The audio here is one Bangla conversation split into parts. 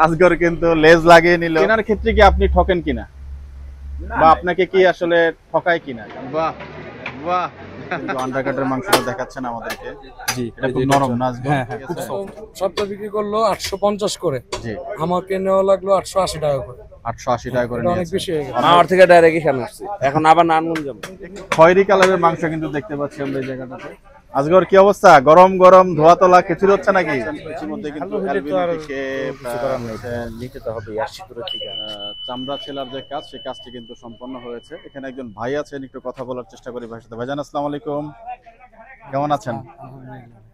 আজগর কিন্তু লেজ লাগিয়ে নিল। কেনার ক্ষেত্রে কি আপনি ঠকেন কিনা, বা আপনাকে কি আসলে ঠকায় কিনা? বাহ বাহ, কিন্তু আন্ডারকাটের মাংসটা দেখাচ্ছেন আমাদেরকে। জি, এটা খুব নরম না? হ্যাঁ হ্যাঁ, খুব সফট। সবটা বিক্রি করলো 850 করে। জি, আমাকে নেওয়া লাগলো 880 টাকা করে। 880 টাকা করে এটা অনেক নিয়েছে। বেশি হয়ে গেল। আমার থেকে ডাইরেক্ট এখানে আসছি, এখন আবার নারায়ণগঞ্জ যাবো। খয়েরি কালারের মাংস কিন্তু দেখতে পাচ্ছি আমরা এই জায়গাটাতে। আজগর কি অবস্থা? গরম গরম ধোয়া তোলা খিচুড়ি হচ্ছে নাকি? ইতিমধ্যে কিন্তু অ্যালবিনো থেকে নিতে তো হবে আশিপুরের থেকে। চামড়া ছেলার যে কাজ, সেই কাজটি কিন্তু সম্পন্ন হয়েছে। এখানে একজন ভাই আছেন, একটু কথা বলার চেষ্টা করি ভাইয়ের সাথে। ভাইজান আসসালামু আলাইকুম, কেমন আছেন?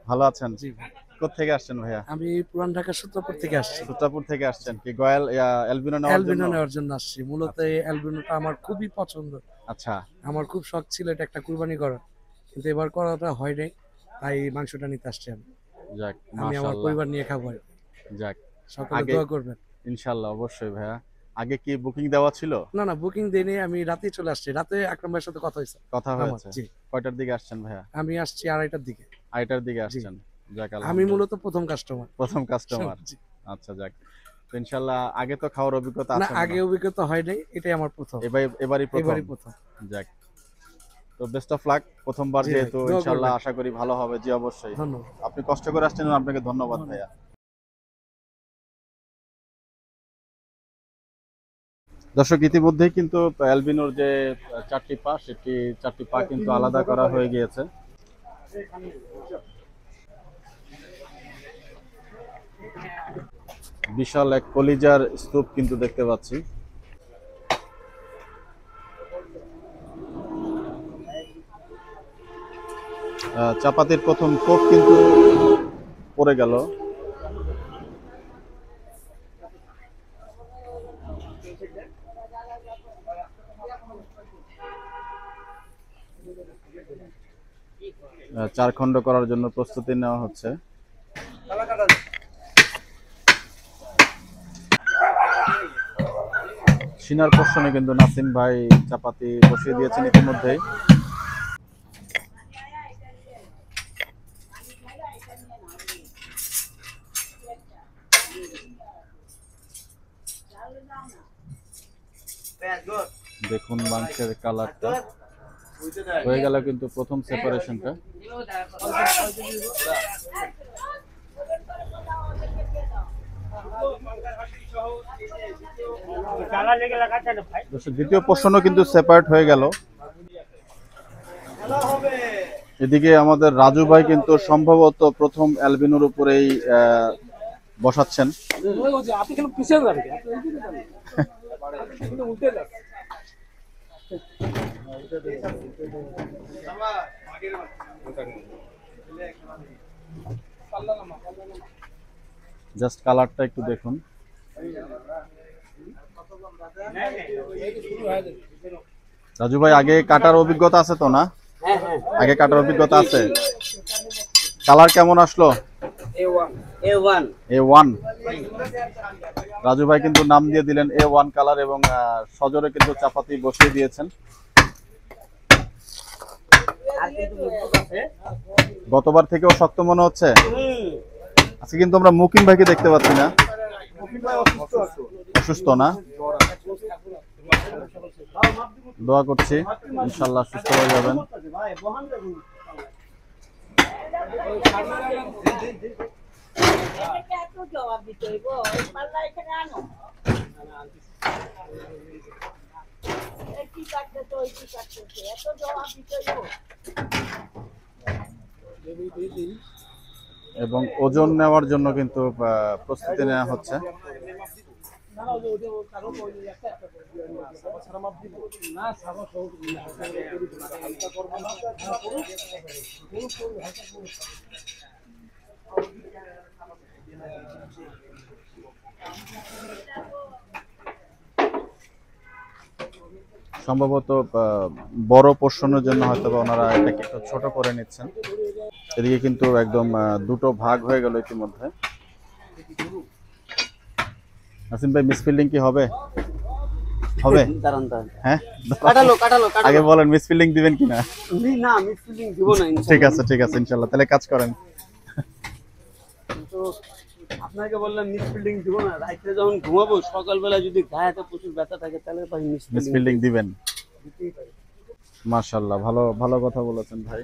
ভালো আছেন? জি ভাই। কোথা থেকে আসছেন ভাইয়া? আমি পুরান ঢাকা সূত্রপুর থেকে আসছি। সূত্রাপুর থেকে আসছেন কি গয়াল অ্যালবিনো নেওয়ার জন্য? অ্যালবিনো নেওয়ার জন্য আসছি। মূলত এই অ্যালবিনোটা আমার খুবই পছন্দ। আচ্ছা, আমার খুব শখ ছিল এটা একটা কুরবানি করার, কিন্তু এবার করাটা হয় নাই, তাই মাংসটা নিতে আসছি আমি। যাক আমি আমার মাশাআল্লাহ। পরিবার নিয়ে খাবো আর কি। যাক, সকলে আগে দোয়া করবেন। ইনশাআল্লাহ, অবশ্যই ভাইয়া। আগে কি বুকিং দেওয়া ছিল? না না, বুকিং দেইনি, আমি রাতেই চলে আসছি। রাতে আকরাম ভাইয়ের সাথে কথা হয়েছে কথা আমার। হয়েছে? জি, কয়টার দিকে আসছেন ভাইয়া? আমি আসছি 2:30টার দিকে। 8টার দিকে জি, আসছেন। যাক আমি আলহামদুলিল্লাহ। মূলত প্রথম কাস্টমার। প্রথম কাস্টমার। জি। আচ্ছা, যাক। তো ইনশাআল্লাহ আগে তো খাওয়ার অভিজ্ঞতা না, আছে আগে মনে হয়? অভিজ্ঞতা হয় নাই, এটাই আমার প্রথম। এবারই প্রথম। এবারই প্রথম। যাক, তো বেস্ট অফ লাক। প্রথমবার জি ভাই, যেহেতু, দোয়া ইনশাআল্লাহ করবেন। আশা করি ভালো হবে। জি অবশ্যই। ধন্যবাদ। আপনি কষ্ট করে আসছেন, আপনাকে ধন্যবাদ ভাইয়া। দর্শক, ইতিমধ্যেই কিন্তু অ্যালবিনোর যে চারটি পা, সেটি চারটি পা কিন্তু আলাদা করা হয়ে গিয়েছে। বিশাল এক কলিজার স্তূপ কিন্তু দেখতে পাচ্ছি। চাপাতির প্রথম কোপ কিন্তু পড়ে গেল। চার খণ্ড করার জন্য প্রস্তুতি নেওয়া হচ্ছে। সিনার পোর্শনে কিন্তু নাসিম ভাই চাপাতি বসিয়ে দিয়েছেন ইতিমধ্যেই। দেখুন মাংসের কালারটা হয়ে গেল কিন্তু প্রথম সেপারেশনটা। দ্বিতীয় পোর্শনও কিন্তু সেপারেট হয়ে গেল। এদিকে আমাদের রাজু ভাই কিন্তু সম্ভবত প্রথম অ্যালবিনোর উপরেই বসাচ্ছেন। জাস্ট কালারটা একটু দেখুন। রাজু ভাই, আগে কাটার অভিজ্ঞতা আছে তো না? আগে কাটার অভিজ্ঞতা আছে। কালার কেমন আসলো? A1। রাজু ভাই কিন্তু নাম দিয়ে দিলেন A1 কালার, এবং সজোরে কিন্তু চাপাতি বসিয়ে দিয়েছেন। গতবার থেকেও শক্ত মনে হচ্ছে। আজকে কিন্তু আমরা মুকিম ভাইকে দেখতে পাচ্ছি না। অসুস্থ না? দোয়া করছি ইনশাআল্লাহ সুস্থ হয়ে যাবেন। এবং ওজন নেওয়ার জন্য কিন্তু প্রস্তুতি নেওয়া হচ্ছে। সম্ভবত বড় পোর্শনের জন্য হয়তো বা ওনারা এটাকে একটু ছোট করে নিচ্ছেন। এদিকে কিন্তু একদম দুটো ভাগ হয়ে গেল ইতিমধ্যে। নাসিম ভাই, মিসফিল্ডিং কি হবে? হবে? হ্যাঁ, আগে বলেন মিসফিল্ডিং দিবেন কিনা? না, মিসফিল্ডিং দিব না। ঠিক আছে, ঠিক আছে, ইনশাআল্লাহ। তাহলে কাজ করেন। আপনাকে বললাম মিস বিল্ডিং দিব না, রাইতে যখন ঘুমাবো সকালবেলা যদি গায়েতে প্রচুর ব্যথা থাকে তাহলে ভাই মিস মিসফিল্ডিং দিবেন। দিতেই পারি। মাশাআল্লাহ, ভালো ভালো কথা বলেছেন ভাই।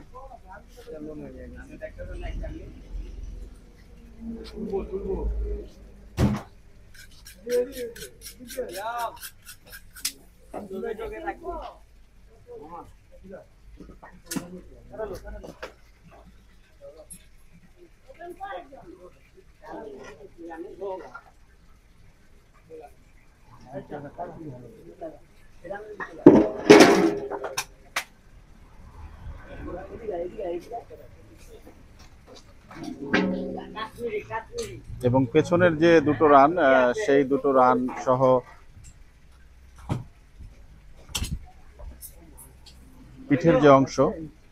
এবং পেছনের যে দুটো রান, সেই দুটো রান সহ পিঠের যে অংশ,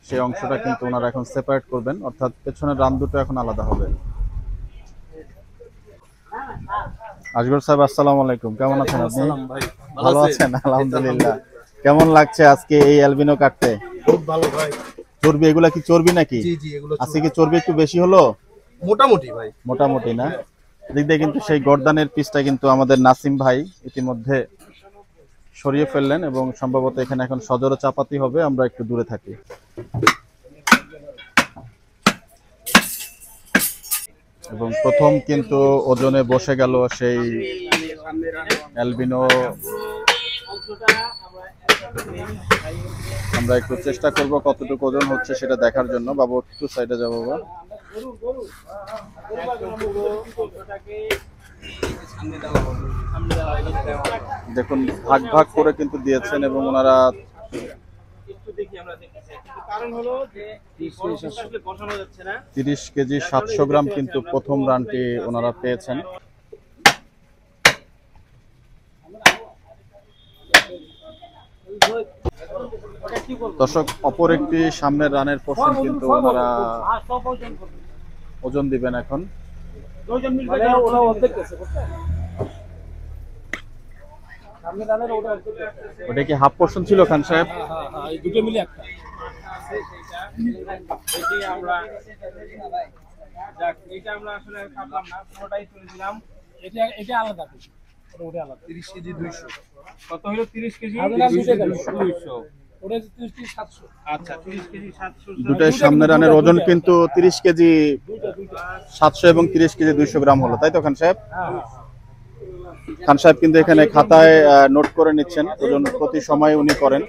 সেই অংশটা কিন্তু ওনারা এখন সেপারেট করবেন, অর্থাৎ পেছনের রান দুটো এখন আলাদা হবে। আজগর সাহেব, আসসালামু আলাইকুম, কেমন আছেন আপনি? ভালো আছেন? আলহামদুলিল্লাহ। কেমন লাগছে আজকে এই অ্যালবিনো কাটতে? খুব ভালো ভাই। চর্বি, এগুলা কি চর্বি নাকি? জি জি, এগুলো আজকে কি চর্বি একটু বেশি হলো? মোটামুটি ভাই, মোটামুটি না? দিক দিয়ে কিন্তু সেই গর্দানের পিসটা কিন্তু আমাদের নাসিম ভাই ইতিমধ্যে সরিয়ে ফেললেন এবং সম্ভবত এখানে এখন সজোরে চাপাতি হবে। আমরা একটু দূরে থাকি। এবং প্রথম কিন্তু ওজনে বসে গেল সেই অ্যালবিনো। আমরা একটু চেষ্টা করব কতটুকু ওজন হচ্ছে সেটা দেখার জন্য। বাবু একটু সাইডে যাবো বাবা। দেখুন, ভাগ ভাগ করে কিন্তু দিয়েছেন এবং ওনারা 30 কেজি 700 গ্রাম কিন্তু প্রথম রানটি ওনারা পেয়েছেন। দর্শক, অপর একটি সামনের রানের পোর্শন কিন্তু ওনারা ওজন দিবেন এখন। ওটা কি হাফ পোর্শন ছিল খান সাহেব? দুটো মিলে একটা। এটা আলাদা। 30 কেজি 200। কত হলো? 30 কেজি 200। ওটা 30 কেজি 700। আচ্ছা, 30 কেজি 700। দুটাই সামনের রানের ওজন কিন্তু 30 কেজি 700 এবং 30 কেজি 200 গ্রাম হলো, তাই তো খান সাহেব? খান সাহেব কিন্তু এখানে খাতায় নোট করে নিচ্ছেন, ওজন প্রতি সময় উনি করেন।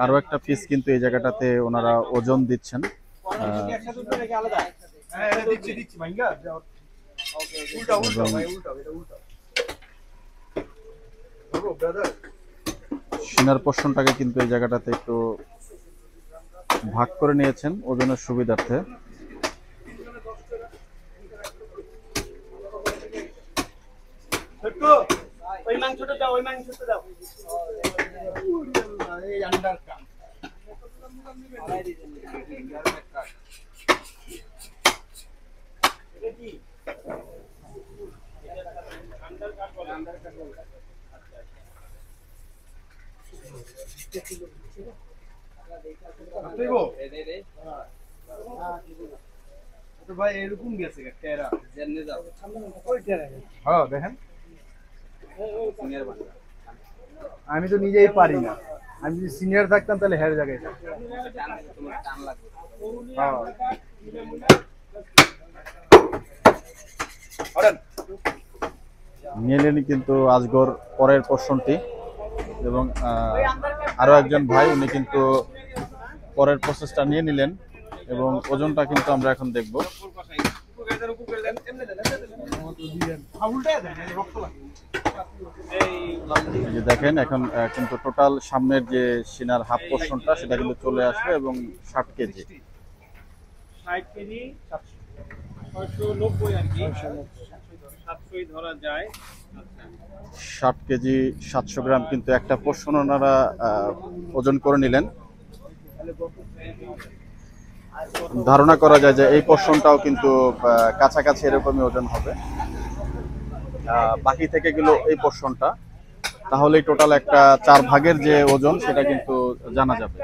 আরো একটা পিস কিন্তু এই জায়গাটাতে ওনারা ওজন দিচ্ছেন। সিনার পোর্শনটাকে কিন্তু এই জায়গাটাতে একটু ভাগ করে নিয়েছেন ওজনের সুবিধার্থে। ওই মাংসটা দাও, ওই মাংসটা দাও। এই আন্ডার কাট। এটা কি? আন্ডার কাট বলে, আন্ডার কাট বলে। আচ্ছা তো ভাই এরকম গেছে কেরা জেনে যাও ওই কেরা। হ্যাঁ দেখেন, আমি তো নিজেই পারি না। আমি যদি সিনিয়র থাকতাম তাহলে হের জায়গায় নিয়ে নিলেন কিন্তু আজগর পরের পোর্শনটি এবং আরো একজন ভাই উনি কিন্তু পরের প্রসেসটা নিয়ে নিলেন এবং ওজনটা কিন্তু আমরা এখন দেখব। এই যে দেখেন, এখন কিন্তু টোটাল সামনের যে সিনার হাফ পোর্শনটা সেটা কিন্তু চলে আসবে এবং 60 কেজি 690 আর কি 700 ধরা যায়। 60 কেজি 700 গ্রাম কিন্তু একটা পোর্শন ওনারা ওজন করে নিলেন। ধারণা করা যায় যে এই পোর্শনটাও কিন্তু কাছাকাছি এরকমই ওজন হবে। বাকি থেকে গেল এই পোর্শনটা, তাহলেই টোটাল একটা 4 ভাগের যে ওজন সেটা কিন্তু জানা যাবে।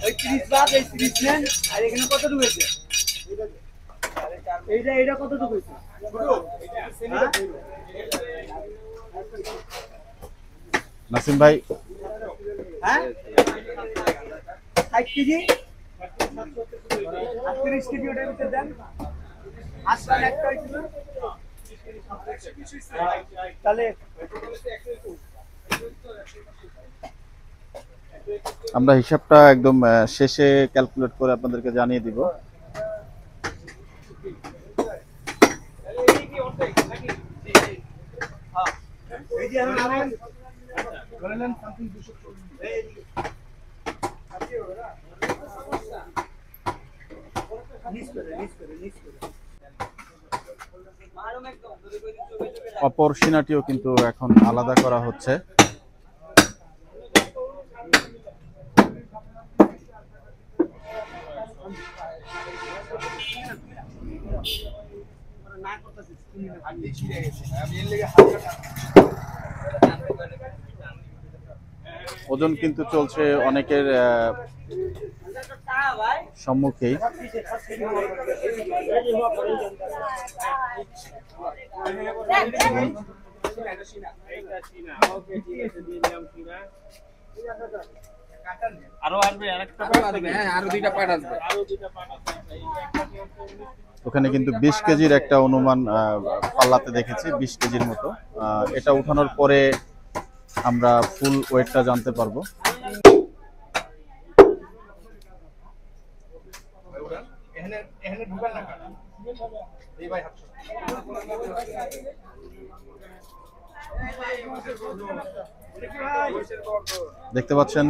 ওই 30 ভাগ এই 30 নেন, আর এখানে কত ঢুকেছে? এইটা কত ঢুকেছে? নাসিম ভাই, হ্যাঁ 60 কেজি 38 কেজি ওটার ভিতরে দেন। আসলে একটা হইছিল তাহলে আমরা হিসাবটা একদম শেষে ক্যালকুলেট করে আপনাদেরকে জানিয়ে দিব। এই যে এখন বলেন সামথিং 240 অপর সিনাটিও কিন্তু এখন আলাদা করা হচ্ছে। ওজন কিন্তু চলছে অনেকের সম্মুখেই। ওখানে কিন্তু 20 কেজির একটা অনুমান পাল্লাতে দেখেছি, 20 কেজির মতো। এটা উঠানোর পরে আমরা ফুল ওয়েটটা জানতে পারবো। দেখতে পাচ্ছেন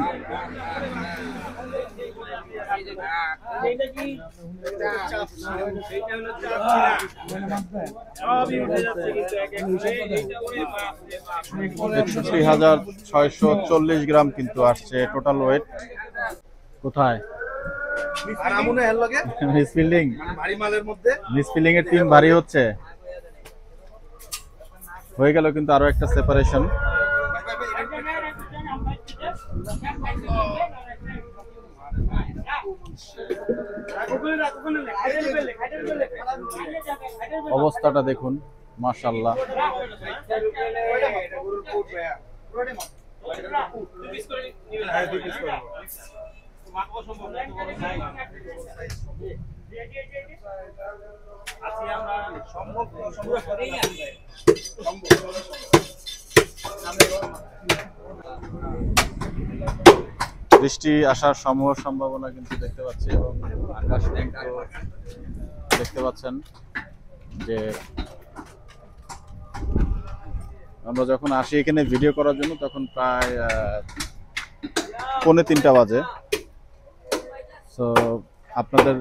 $৬১,৬৪০ গ্রাম কিন্তু আসছে টোটাল ওয়েট। কোথায় আর আমুনে হেল লাগে মিসফিল্ডিং, মানে ভারী মালের মধ্যে মিসফিল্ডিং এর টিম ভারী হচ্ছে, হয়ে গেল কিন্তু আরো একটা সেপারেশন। অবস্থাটা দেখুন, মাশাআল্লাহ। বৃষ্টি আসার সম্ভাবনা কিন্তু দেখতে পাচ্ছি, এবং আকাশ কিন্তু দেখতে পাচ্ছেন যে আমরা যখন আসি এখানে ভিডিও করার জন্য তখন প্রায় 2:45 বাজে। তো আপনাদের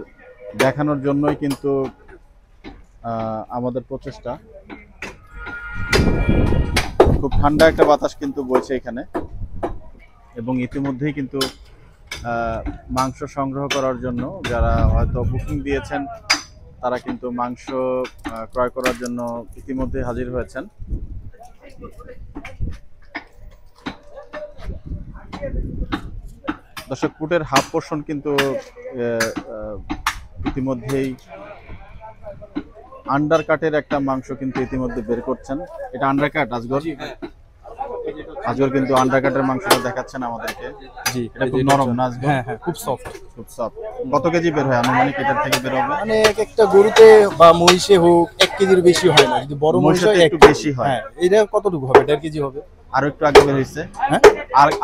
দেখানোর জন্যই কিন্তু আমাদের প্রচেষ্টা। খুব ঠান্ডা একটা বাতাস কিন্তু বইছে এখানে, এবং ইতিমধ্যেই কিন্তু মাংস সংগ্রহ করার জন্য যারা হয়তো বুকিং দিয়েছেন তারা কিন্তু মাংস ক্রয় করার জন্য ইতিমধ্যে হাজির হয়েছেন। দর্শক, পুটের হাফ পোর্শন কিন্তু ইতিমধ্যেই আন্ডার কাটের একটা মাংস কিন্তু ইতিমধ্যে বের করছেন। এটা আন্ডার কাট আজগর, আজগর কিন্তু আন্ডার কাটের মাংসটা দেখাচ্ছেন আমাদেরকে। জি, এটা খুব নরম না আজগর? হ্যাঁ হ্যাঁ, খুব সফট। খুব সফট। কত কেজি বের হয় আনুমানিক এটার থেকে বের হবে? মানে এক একটা গরুতে বা মহিষে হোক 1 কেজির বেশি হয় না, যদি বড় মহিষ হয় একটু বেশি হয়। হ্যাঁ, এটা কতটুকু হবে? 1.5 কেজি হবে। আর একটু আগে বের হইছে, হ্যাঁ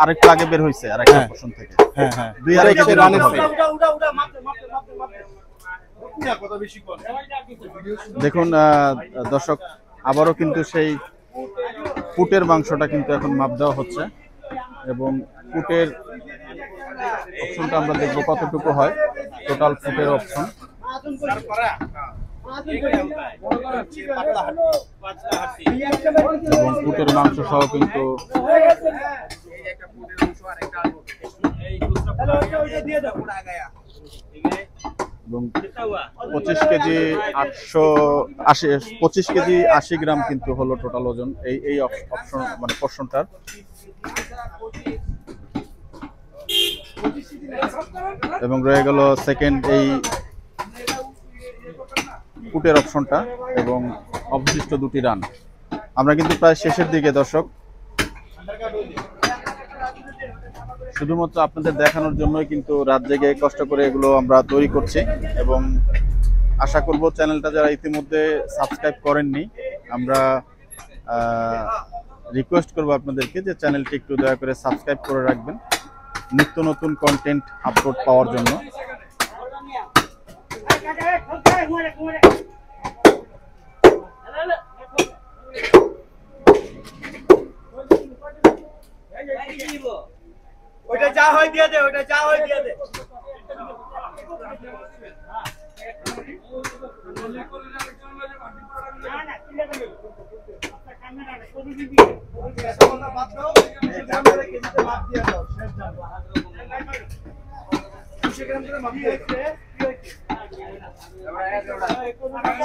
আর একটু আগে বের হইছে আর একটা হ্যাঁ। পোর্শন থেকে। হ্যাঁ হ্যাঁ, 2-2.5 কেজি রানের হবে। দেখুন দর্শক, আবারও কিন্তু সেই পুটের মাংসটা কিন্তু এখন মাপ দেওয়া হচ্ছে, এবং পুটের অপশনটা আমরা দেখবো কতটুকু হয়। টোটাল ফুটের অপশন এবং পুটের মাংস সহ কিন্তু এবং 25 কেজি 880 25 কেজি 80 গ্রাম কিন্তু হলো টোটাল ওজন এই অপশন মানে পোর্শনটার। এবং রয়ে গেল সেকেন্ড এই ফুটের অপশনটা এবং অবশিষ্ট দুটি রান। আমরা কিন্তু প্রায় শেষের দিকে দর্শক, শুধুমাত্র আপনাদের দেখানোর জন্যই কিন্তু রাত জেগে কষ্ট করে এগুলো আমরা তৈরি করছি। এবং আশা করব চ্যানেলটা যারা ইতিমধ্যে সাবস্ক্রাইব করেননি, আমরা রিকোয়েস্ট করব আপনাদেরকে যে চ্যানেলটি একটু দয়া করে সাবস্ক্রাইব করে রাখবেন নিত্য নতুন কন্টেন্ট আপলোড পাওয়ার জন্য। ওটা যা হয় দিয়ে দে, ওটা যা হয় দিয়ে দে।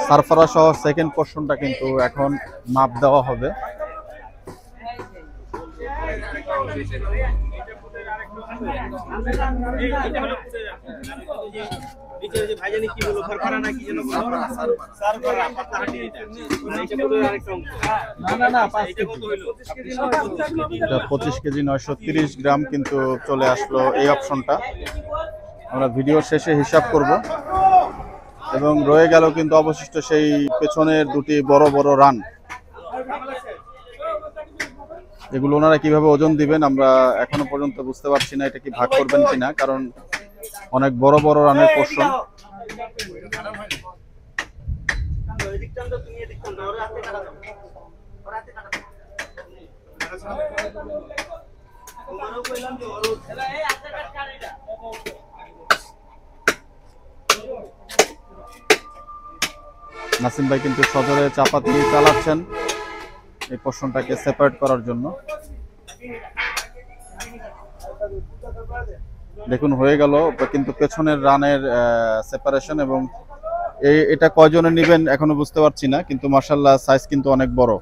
সারফারা সহ সেকেন্ড পোর্শনটা কিন্তু এখন মাপ দেওয়া হবে। এটা 25 কেজি 930 গ্রাম কিন্তু চলে আসলো এই অপশনটা। আমরা ভিডিও শেষে হিসাব করব। এবং রয়ে গেল কিন্তু অবশিষ্ট সেই পেছনের দুটি বড় বড় রান। এগুলো ওনারা কিভাবে ওজন দিবেন আমরা এখনো পর্যন্ত বুঝতে পারছি না, এটা কি ভাগ করবেন কিনা, কারণ অনেক বড় বড় রানের পোর্শন। নাসিম ভাই কিন্তু সজোরে চাপাতি চালাচ্ছেন এই পোর্শনটাকে সেপারেট করার জন্য। দেখুন হয়ে গেল কিন্তু পেছনের রানের সেপারেশন। এবং এটা কয়জনে নেবেন এখনো বুঝতে পারছি না, কিন্তু মাশাআল্লাহ সাইজ কিন্তু অনেক বড়।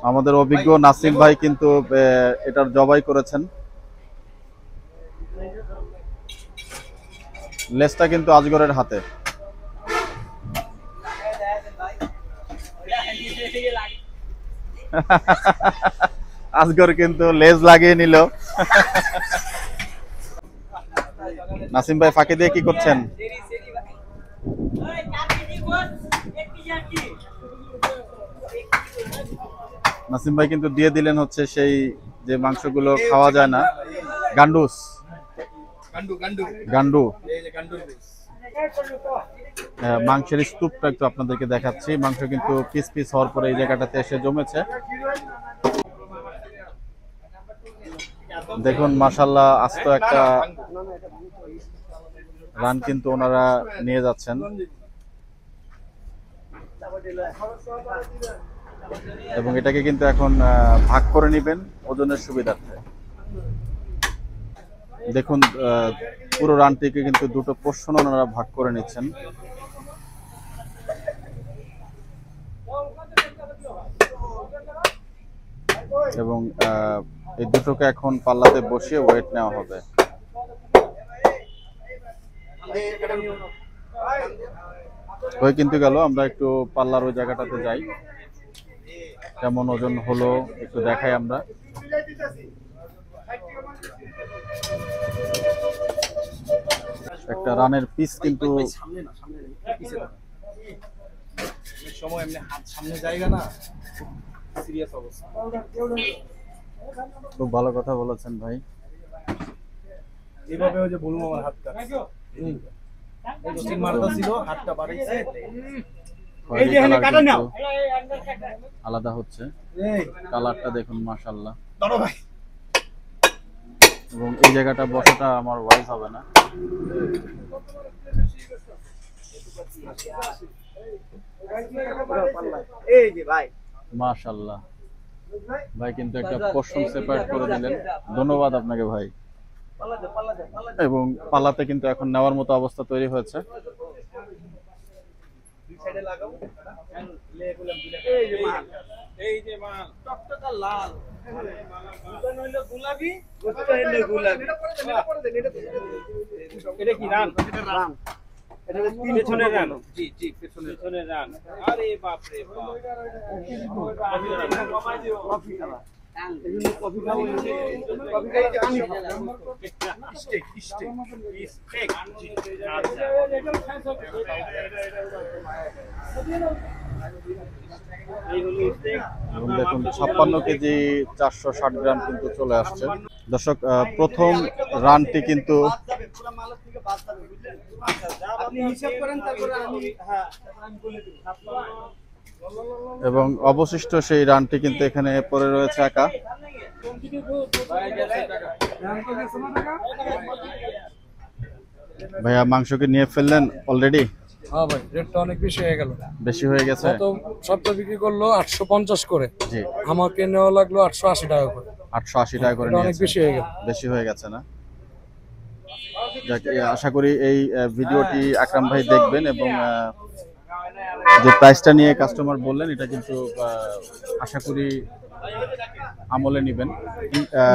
আমাদের অভিজ্ঞ নাসিম ভাই কিন্তু এটার জবাই করেছেন। লেজটা কিন্তু আজগরের হাতে। আজগর কিন্তু লেজ লাগিয়ে নিল। নাসিম ভাই ফাঁকি দিয়ে কি করছেন? নাসিম ভাই কিন্তু দিয়ে দিলেন হচ্ছে সেই যে মাংসগুলো খাওয়া যায় না, গান্ডুস গান্ডু। মাংসের স্তূপটা একটু আপনাদেরকে দেখাচ্ছি। মাংস কিন্তু পিস পিস হওয়ার পরে এই জায়গাটাতে এসে জমেছে। দেখুন মাশাআল্লাহ আস্ত একটা রান কিন্তু ওনারা নিয়ে যাচ্ছেন। এবং এটাকে কিন্তু এখন ভাগ করে নেবেন ওজনের সুবিধার্থে। দেখুন পুরো রানটিকে কিন্তু দুটো পোর্শন ওনারা ভাগ করে নিচ্ছেন। এবং এই দুটোকে এখন পাল্লাতে বসিয়ে ওয়েট নেওয়া হবে। হয়ে কিন্তু গেল। আমরা একটু পাল্লার ওই জায়গাটাতে যাই, কেমন ওজন হলো একটু দেখাই আমরা। একটা রানের পিস কিন্তু সময় এমনি হাত সামনে জায়গা না, সিরিয়াস অবস্থা। খুব ভালো কথা বলেছেন ভাই। এইভাবে ওই যে বলবো আমার হাতটা স্টিং মারতা ছিল, হাতটা বাড়াইছে। এই যে এখানে কাটা নাও, আলাদা হচ্ছে কালারটা দেখুন মাশাআল্লাহ। ধরো ভাই। এবং এই জায়গাটা বসাটা আমার ওয়াইজ হবে না। এই যে ভাই মাশাআল্লাহ ভাই কিন্তু একটা পোরশন সেপারেট করে দিলেন, ধন্যবাদ আপনাকে ভাই। এবং পাল্লাতে কিন্তু এখন নেওয়ার মতো অবস্থা তৈরি হয়েছে। এই যে মাল টকটকা লাল দোকান হইলো গোলাপি গোটা হইলো গোলাপি এটা কি রান রান এটা পেছনের রান জি জি পেছনের রান আরে বাপ রে বাপ কমাই দিও কফি খাওয়া এজন্য কফি খাওয়া কফি খাই পানি স্টেক স্টেক স্টেক আচ্ছা এবং দেখুন 56 কেজি 460 গ্রাম কিন্তু চলে আসছে। দর্শক প্রথম রানটি কিন্তু আপনি হিসাব করেন তারপরে আমি হ্যাঁ আমি বলে দেব এবং অবশিষ্ট সেই রানটি কিন্তু এখানে পড়ে রয়েছে একা। ভাইয়া মাংস কি নিয়ে ফেললেন অলরেডি? হ্যাঁ ভাই, রেটটা অনেক বেশি হয়ে গেল। বেশি হয়ে গেছে। গত সপ্তাহে বিক্রি করলো 850 করে, জি আমাকে নেওয়া লাগলো 880 টাকা করে। 880 টাকা করে এটা অনেক নিয়েছে। বেশি হয়ে গেল। বেশি হয়ে গেছে না? যাক, আশা করি এই ভিডিওটি আকরাম ভাই দেখবেন এবং যে প্রাইসটা নিয়ে কাস্টমার বললেন এটা কিন্তু আশা করি আমলে নেবেন।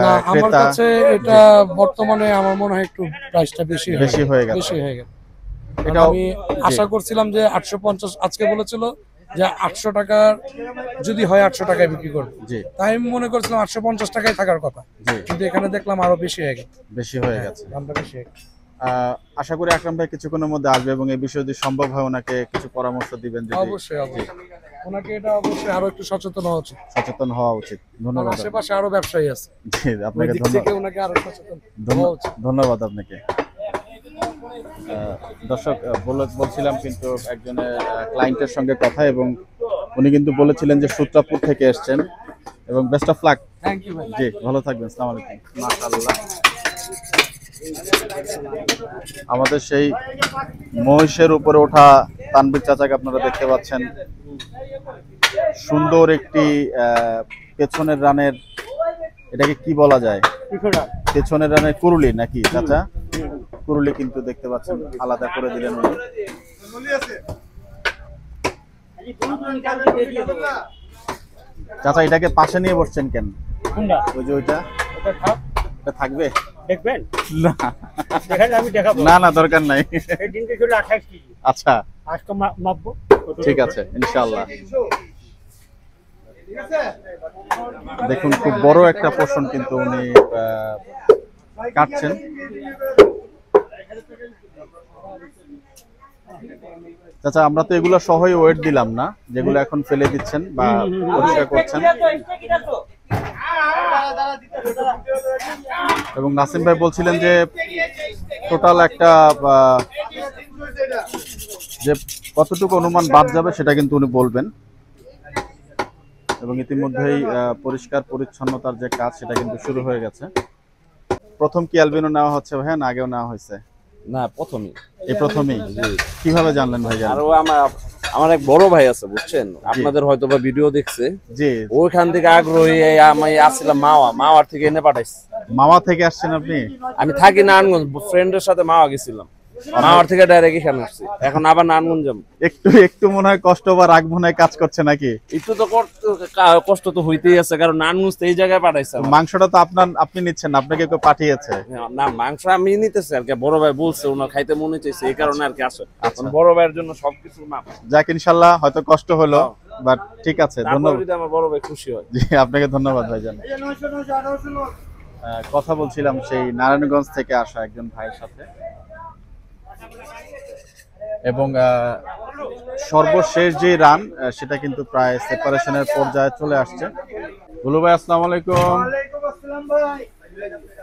না, আমার কাছে এটা বর্তমানে আমার মনে হয় একটু প্রাইসটা বেশি হয়ে গেছে। বেশি হয়ে গেল। এটাও আমি আশা করছিলাম যে 850, আজকে বলেছিল যে 800 টাকা যদি হয় 800 টাকায় বিক্রি করবে। জি তাই আমি মনে করছিলাম 850 টাকায় থাকার কথা, জি কিন্তু এখানে দেখলাম আরো বেশি হয়ে গেছে। বেশি হয়ে গেছে। দামটা বেশি হয়ে গেছে। আশা করি আকরাম ভাই কিছুক্ষণের মধ্যে আসবে এবং এই বিষয়ে যদি সম্ভব হয় ওনাকে কিছু পরামর্শ দিবেন। যদি অবশ্যই অবশ্যই ওনাকে এটা অবশ্যই আরো একটু সচেতন হওয়া উচিত। সচেতন হওয়া উচিত। ধন্যবাদ। আশেপাশে আরো ব্যবসায়ী আছে, জি আপনাকে ওই দিক থেকে ওনাকে আরো সচেতন হওয়া উচিত। ধন্যবাদ আপনাকে। দর্শক বলছিলাম কিন্তু একজনের ক্লায়েন্টের সঙ্গে কথা এবং উনি কিন্তু বলেছিলেন যে সূত্রাপুর থেকে এসেছেন এবং best of luck. Thank you ভাই। জি ভালো থাকবেন। আসসালামু আলাইকুম। মাশাআল্লাহ আমাদের সেই মহিষের উপরে ওঠা তানভীর চাচাকে আপনারা দেখতে পাচ্ছেন। সুন্দর একটি পেছনের রানের, এটাকে কি বলা যায়, পেছনের রানের কুরুলি নাকি চাচা? কুরুলি কিন্তু দেখতে পাচ্ছেন আলাদা করে দিলেন উনি। চাচা এটাকে পাশে নিয়ে বসছেন কেন? ওই যে ওইটা থাকবে দেখবেন না? দেখেন আমি দেখাবো না না দরকার নাই। এই দিনকে ছিল 28 কেজি। আচ্ছা আজকে মাপবো। ঠিক আছে ইনশাআল্লাহ। দেখুন খুব বড় একটা পোরশন কিন্তু উনি কাটছেন। চাচা আমরা তো এগুলো সহই ওয়েট দিলাম না, যেগুলো এখন ফেলে দিচ্ছেন বা পরিষ্কার করছেন। এবং নাসিম ভাই বলছিলেন যে টোটাল একটা যে কতটুকু অনুমান বাদ যাবে সেটা কিন্তু উনি বলবেন। এবং ইতিমধ্যেই পরিষ্কার পরিচ্ছন্নতার যে কাজ সেটা কিন্তু শুরু হয়ে গেছে। প্রথম কি অ্যালবিনো নেওয়া হচ্ছে ভাইয়া, না আগেও নেওয়া হয়েছে? না প্রথমই। এই প্রথমই? কিভাবে জানলেন ভাই? আর আমার এক বড় ভাই আছে বুঝছেন, আপনাদের হয়তো বা ভিডিও দেখছে, জি ওইখান থেকে আগ্রহী আমি আসছিলাম মাওয়ার থেকে এনে পাঠাইছি। মাওয়া থেকে আসছেন আপনি? আমি থাকি নারায়ণগঞ্জ, ফ্রেন্ডের সাথে মাওয়া গেছিলাম, মাওয়ার থেকে ডাইরেক্ট এখানে আসছি, এখন আবার নারায়ণগঞ্জ যাবো। একটু একটু মনে হয় কষ্ট বা রাগ মনে হয় কাজ করছে নাকি? একটু তো কষ্ট তো হইতেই আছে, কারণ নারায়ণগঞ্জ এই জায়গায় পাঠাইছে। মাংসটা তো আপনি নিচ্ছেন, আপনাকে কেউ পাঠিয়েছে? না মাংস আমি নিতেছি আর কি, বড় ভাই বলছে ওনার খাইতে মনে চাইছে, এই কারণে আর কি আসে। বড় ভাইয়ের জন্য সবকিছু মাপ। যাক ইনশাআল্লাহ, হয়তো কষ্ট হলো বাট ঠিক আছে। ধন্যবাদ। আমার বড় ভাই খুশি হয়। জি আপনাকে ধন্যবাদ ভাইজান। কথা বলছিলাম সেই নারায়ণগঞ্জ থেকে আসা একজন ভাইয়ের সাথে এবং সর্বশেষ যে রান সেটা কিন্তু প্রায় সেপারেশনের পর্যায়ে চলে আসছে। গুলু ভাই আসসালামু আলাইকুম।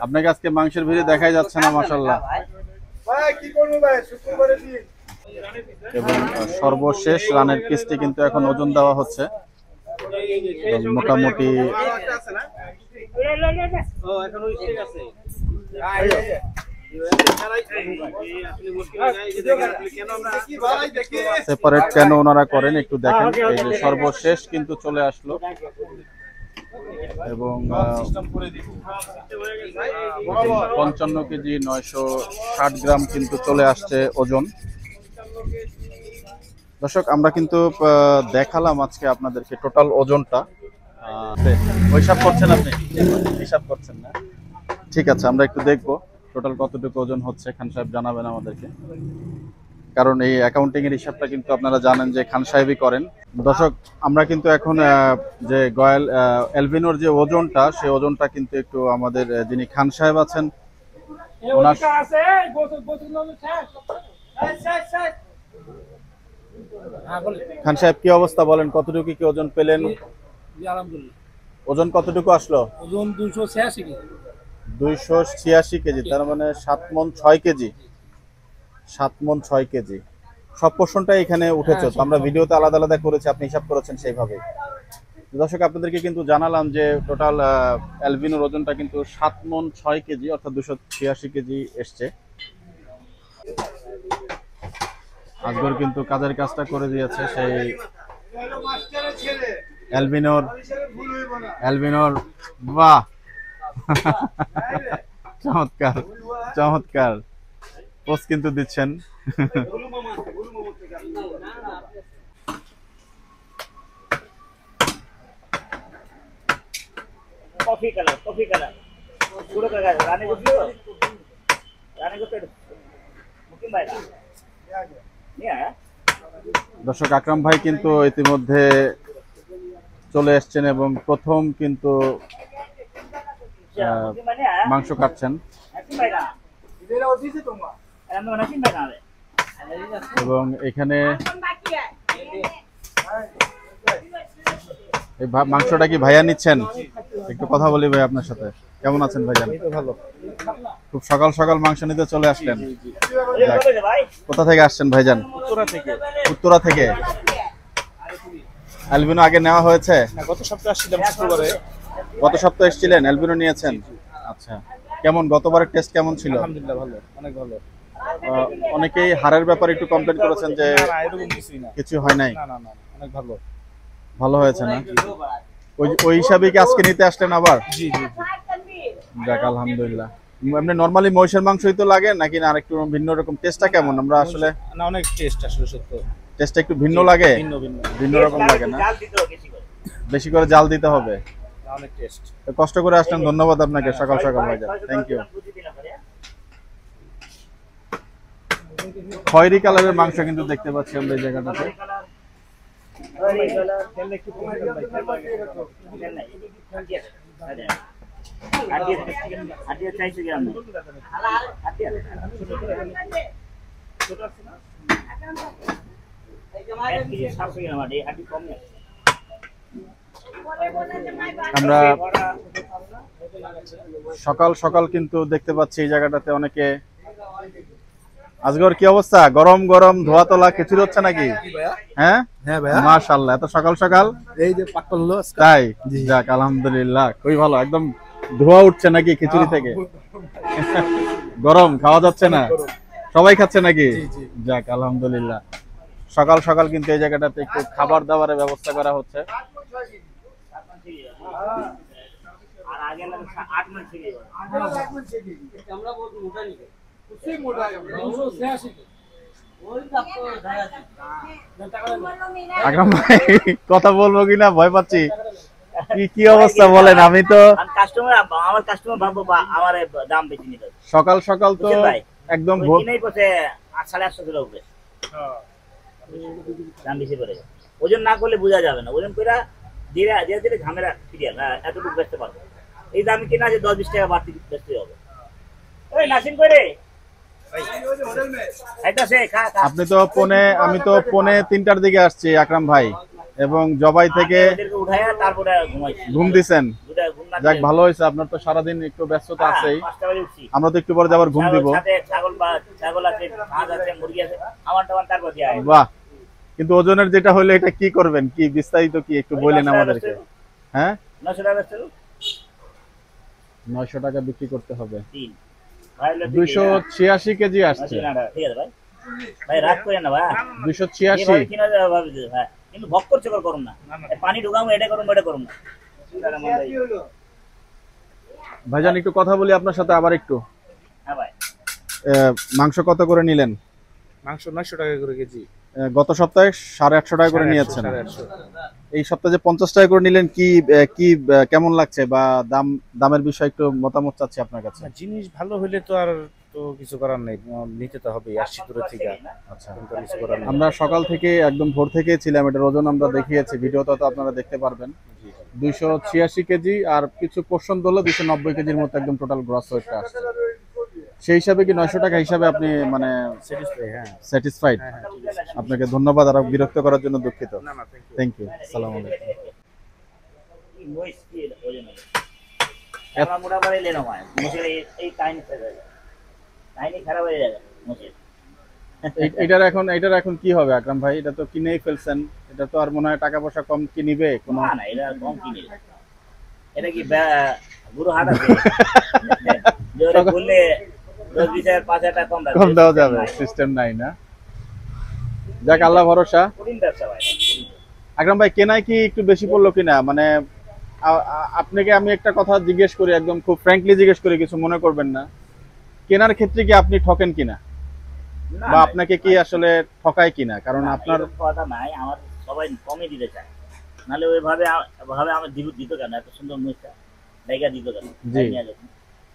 আপনাকে আজকে মাংসের ভিড়ে দেখাই যাচ্ছে না মাশাআল্লাহ। এবং সর্বশেষ রানের পিসটি কিন্তু এখন ওজন দেওয়া হচ্ছে মোটামুটি সেপারেট কেন ওনারা করেন একটু দেখেন। এই যে সর্বশেষ কিন্তু চলে আসলো এবং 55 কেজি 960 গ্রাম কিন্তু চলে আসছে ওজন। দর্শক আমরা কিন্তু দেখালাম আজকে আপনাদেরকে টোটাল ওজনটা। হিসাব করছেন আপনি? হিসাব করছেন না, ঠিক আছে, আমরা একটু দেখবো টোটাল কতটুকু ওজন হচ্ছে। খান সাহেব জানাবেন আমাদেরকে, কারণ এই অ্যাকাউন্টিং এর হিসাবটা কিন্তু আপনারা জানেন যে খান সাহেবই করেন। দর্শক আমরা কিন্তু এখন যে গয়াল এলভিনোর যে ওজনটা, সেই ওজনটা কিন্তু একটু আমাদের যিনি খান সাহেব আছেন ওনার। খান সাহেব কি অবস্থা বলেন, কতটুকু কি ওজন পেলেন? ওজন কতটুকু আসলো? ওজন 286 কেজি। 286 কেজি, তার মানে 7 মণ 6 কেজি। 7 মণ 6 কেজি সব পোর্শনটা এখানে উঠেছে। তো আমরা ভিডিওতে আলাদা আলাদা করেছি, আপনি হিসাব করেছেন সেইভাবে। দর্শক আপনাদেরকে কিন্তু জানালাম যে টোটাল অ্যালবিনোর ওজনটা কিন্তু 7 মণ 6 কেজি অর্থাৎ 286 কেজি এসছে। আজগর কিন্তু কাজের কাজটা করে দিয়েছে সেই অ্যালবিনোর। বাহ চমৎকার চমৎকার পোস্ট কিন্তু দিচ্ছেন। কফি কালার পুরো কালার রানে করতে মুকিম ভাই না। দর্শক আকরাম ভাই কিন্তু ইতিমধ্যে চলে এসছেন এবং প্রথম কিন্তু মাংস কাটছেন এবং এখানে এই মাংসটা কি ভাইয়া নিচ্ছেন? একটু কথা বলি ভাই আপনার সাথে। কেমন আছেন ভাইজান? ভালো। খুব সকাল সকাল মাংস নিতে চলে আসলেন। কোথা থেকে আসছেন ভাইজান? উত্তরা থেকে। অ্যালবিনো আগে নেওয়া হয়েছে? গত সপ্তাহে আসছিলাম শুক্রবারে। গত সপ্তাহে এসেছিলেন, অ্যালবিনো নিয়েছেন? আচ্ছা, কেমন গতবারের টেস্ট কেমন ছিল? আলহামদুলিল্লাহ ভালো, অনেক ভালো। অনেকেই হাড়ের ব্যাপারে একটু কমপ্লেইন করেছেন যে এরকম কিছুই না, কিছু হয় নাই। না অনেক ভালো। ভালো হয়েছে না? ওই হিসাবে কি আজকে নিতে আসলেন আবার? জি। যাক আলহামদুলিল্লাহ। এমনি নরমালি মহিষের মাংসই তো লাগে নাকি না আরেকটু ভিন্ন রকম? টেস্টটা কেমন? আমরা আসলে না, অনেক টেস্ট আসলে সত্য। টেস্টটা একটু ভিন্ন লাগে, ভিন্ন রকম লাগে না? বেশি করে জাল দিতে হবে। অনেক টেস্ট। তো কষ্ট করে আসলেন, ধন্যবাদ আপনাকে সকাল সকাল ভাইজান, থ্যাংক ইউ। খয়েরি কালারের মাংস কিন্তু দেখতে পাচ্ছি আমরা এই জায়গাটাতে। আমরা সকাল সকাল কিন্তু দেখতে পাচ্ছি এই জায়গাটাতে অনেকে। আজকের কি অবস্থা? গরম গরম ধোয়া তোলা খিচুড়ি হচ্ছে নাকি? হ্যাঁ হ্যাঁ ভাইয়া, মাশাআল্লাহ, এত সকাল সকাল। এই যে পাক্কল হলো আজকে। তাই? যাক আলহামদুলিল্লাহ, খুবই ভালো। একদম ধোয়া উঠছে নাকি খিচুড়ি থেকে? গরম খাওয়া যাচ্ছে না, সবাই খাচ্ছে নাকি? যাক আলহামদুলিল্লাহ। সকাল সকাল কিন্তু এই জায়গাটাতে একটু খাবার দাবারের ব্যবস্থা করা হচ্ছে। আর আগে 8 মাস থেকে আমরা বলতে মোটা নি কুছি মোটা 286 আকরাম ভাই কথা বলবো কিনা ভয় পাচ্ছি। কি অবস্থা বলেন? আমি তো কাস্টমার, আমার কাস্টমার ভাববো আমার দাম বেশি নিবে। সকাল সকাল তো একদম কিনেই পথে 850 কিলো উপরে দাম বেশি করে। ওজন না করলে বোঝা যাবে না। ওজন কইরা ধীরে ধীরে ঝামেলা ফিরিয়াল এতটুকু বেচতে পারবো। এই দাম কিনা আছে 10-20 টাকা বাড়তি বেচতে হবে। ওই নাসিন করে আপনি তো আমি তো 2:45টার দিকে আসছি আকরাম ভাই, এবং জবাই থেকে ঘুম দিছেন। যাক ভালো হয়েছে, আপনার তো সারাদিন একটু ব্যস্ততা আছেই। আমরা তো একটু পরে আবার ঘুম দিব। বাহ, কিন্তু ওজনের যেটা হলো এটা কি করবেন, কি বিস্তারিত কি একটু বললেন আমাদেরকে। হ্যাঁ 900 টাকা বিক্রি করতে হবে। ভাই হলো 286 কেজি আসছে। ঠিক আছে ভাই, ভাই রাগ করেন না ভাই, 286। এভাবে কিনা যাবে ভাবি ভাই, কিন্তু ভক করছে করুন না, পানি ঢুকাবো এটা করুন ওটা করুন না। ভাইজান একটু কথা বলি আপনার সাথে আবার একটু। হ্যাঁ ভাই, মাংস কত করে নিলেন? মাংস 900 টাকা করে কেজি। গত সপ্তাহে 850 টাকা করে নিয়েছেন। এই সপ্তাহে যে 50 টাকা করে নিলেন, কি কেমন লাগছে, বা দামের বিষয়ে একটু মতামত চাচ্ছি আপনার কাছে। জিনিস ভালো হলে তো আর তো কিছু করার নেই, নিতে তো হবে 80 দূরে থেকে। আচ্ছা, কিছু করার নেই। আমরা সকাল থেকে একদম ভোর থেকে ছিলাম, এটার ওজন আমরা দেখিয়েছি, ভিডিওতে তো আপনারা দেখতে পারবেন। 286 কেজি, আর কিছু পোর্শন ধরলে 290 কেজির মতো একদম টোটাল গ্রস ওয়েটটা আসছে। সেই হিসাবে কি 900 টাকা হিসাবে আপনি মানে স্যাটিসফাইড? আপনাকে ধন্যবাদ, আর বিরক্ত করার জন্য দুঃখিত। থ্যাংক ইউ, আসসালামু আলাইকুম। এটার এখন কি হবে আকরাম ভাই? এটা তো কিনেই ফেলছেন, এটা তো আর মনে হয় টাকা পয়সা কম কি নিবে কোনো? না এটা কম কিনে, এটা কি গুরু হাট আছে যে বললে 10-20 5 টাকা কম দেওয়া যাবে, সিস্টেম নাই না? যাক, আল্লাহ ভরসা। আকরাম ভাই, কেনায় কি একটু বেশি পড়লো কিনা? মানে আপনাকে আমি একটা কথা জিজ্ঞেস করি, একদম খুব ফ্র্যাঙ্কলি জিজ্ঞেস করি, কিছু মনে করবেন না। কেনার ক্ষেত্রে কি আপনি ঠকেন কিনা, বা আপনাকে কি আসলে ঠকায় কিনা? কারণ আপনার কথা নাই, আমার সবাই কমই দিতে চায়, নাহলে ওইভাবে আমার দিত কেন? এত সুন্দর মুখটা জায়গা দিত কেন? জি,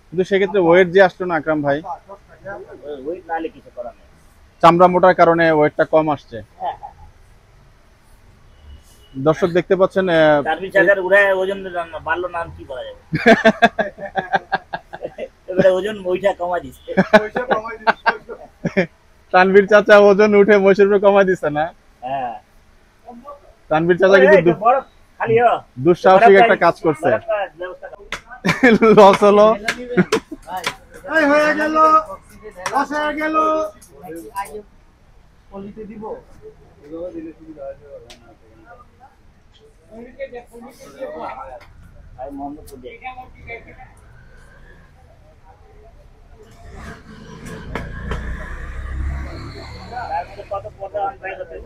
কিন্তু সেক্ষেত্রে ওয়েট যে আসলো না আকরাম ভাই, ওয়েট নাহলে কিছু করার নেই, চামড়া মোটার কারণে ওয়েটটা কম আসছে। দর্শক দেখতে পাচ্ছেন, 4-5 উড়ায় ওজন বাড়লো না, কি করা যাবে? এবারে ওজন ওইটা কমা দিচ্ছে। তানভীর চাচা ওজন উঠে মহিষের উপরে কমাই দিচ্ছে না? হ্যাঁ, তানভীর চাচা কিন্তু খালি দুঃসাহসিক একটা কাজ করছে। লস হলো। হয়ে গেল, লস হয়ে গেল। পলিতে দিব ভাই মন্দ করে কত পদা আনবাই করতে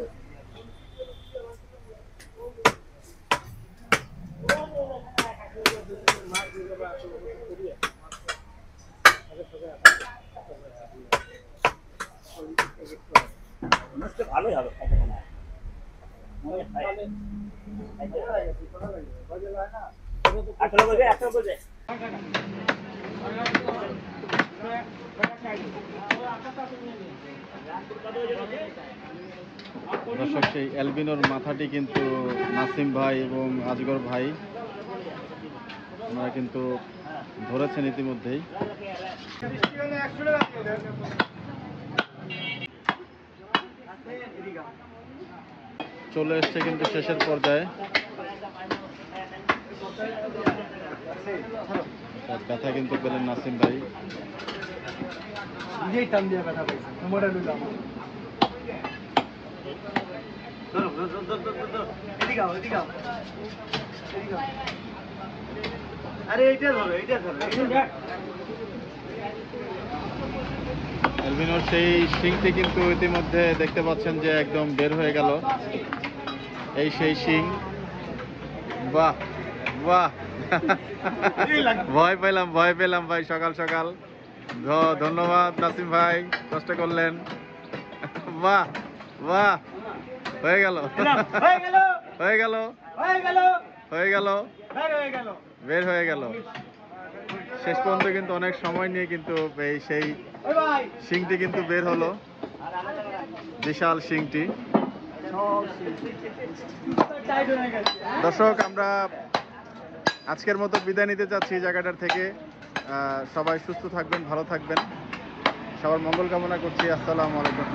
ভালোই হবে। দর্শক, সেই অ্যালবিনোর মাথাটি কিন্তু নাসিম ভাই এবং আজগর ভাই ওনারা কিন্তু ধরেছেন ইতিমধ্যেই। চলে এসছে কিন্তু শেষের পর্যায়ে। ব্যথা কিন্তু পেলেন নাসিম ভাই। নিজেই টান দিয়ে ব্যথা পাইছে, মোটা নিলাম। আরে এইটা ধরো, এইটা ধরো। অ্যালবিনোর সেই শিংটি কিন্তু ইতিমধ্যে দেখতে পাচ্ছেন যে একদম বের হয়ে গেল। এই সেই শিং। বাহ বাহ, ভয় পেলাম ভাই সকাল সকাল। ধন্যবাদ নাসিম ভাই, কষ্ট করলেন। বাহ বাহ, হয়ে গেল বের হয়ে গেল। শেষ পর্যন্ত কিন্তু অনেক সময় নিয়ে কিন্তু এই সেই শিংটি কিন্তু বের হলো, বিশাল শিংটি। দর্শক, আমরা আজকের মতো বিদায় নিতে চাচ্ছি জায়গাটার থেকে। সবাই সুস্থ থাকবেন, ভালো থাকবেন, সবার মঙ্গল কামনা করছি। আসসালামু আলাইকুম।